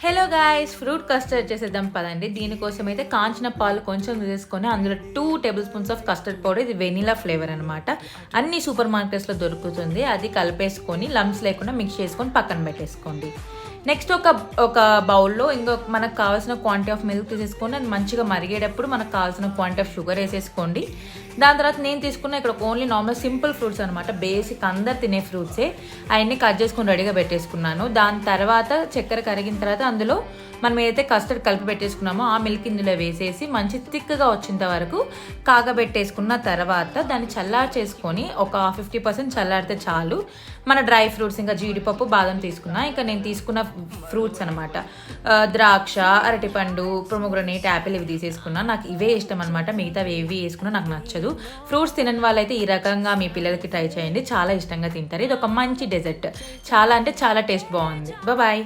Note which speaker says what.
Speaker 1: Hello guys, fruit custard చేసేద్దాం పదండి. దీనికోసం అయితే కాంచిన పాలు కొంచెం తీసుకొని అందులో 2 table spoons of custard powder, ఇది వెనిలా ఫ్లేవర్ అనమాట. అన్ని సూపర్ మార్కెట్స్లో దొరుకుతుంది. అది కలిపేసుకొని లమ్స్ లేకుండా మిక్స్ చేసుకొని పక్కన పెట్టేసుకోండి. నెక్స్ట్ ఒక బౌల్లో మనకు కావాల్సిన క్వాంటిటీ ఆఫ్ మిల్క్ తీసేసుకొని అది మంచిగా మరిగేటప్పుడు మనకు కావాల్సిన క్వాంటిటీ ఆఫ్ షుగర్ వేసేసుకోండి. దాని తర్వాత నేను తీసుకున్న ఇక్కడ ఓన్లీ నార్మల్ సింపుల్ ఫ్రూట్స్ అనమాట, బేసిక్ అందరు తినే ఫ్రూట్సే. అవన్నీ కట్ చేసుకొని రెడీగా పెట్టేసుకున్నాను. దాని తర్వాత చక్కెర కరిగిన తర్వాత అందులో మనం ఏదైతే కస్టర్డ్ కలిపి పెట్టేసుకున్నామో ఆ మిల్క్ ఇందులో వేసేసి మంచి థిక్గా వచ్చేంత వరకు కాగబెట్టేసుకున్న తర్వాత దాన్ని చేసుకొని ఒక 50% చల్లారితే చాలు. మన డ్రై ఫ్రూట్స్ ఇంకా జీడిపప్పు, బాదం తీసుకున్నా. ఇంకా నేను తీసుకున్న ఫ్రూట్స్ అనమాట, ద్రాక్ష, అరటిపండు, ప్రొమోగ్రనేట్, యాపిల్ ఇవి తీసేసుకున్నా. నాకు ఇవే ఇష్టం అనమాట, మిగతావి ఏవి వేసుకున్నా నాకు నచ్చదు. ఫ్రూట్స్ తినని వాళ్ళైతే ఈ రకంగా మీ పిల్లలకి ట్రై చేయండి, చాలా ఇష్టంగా తింటారు. ఇది ఒక మంచి డెజర్ట్, చాలా అంటే చాలా టేస్ట్ బాగుంది. బాయ్.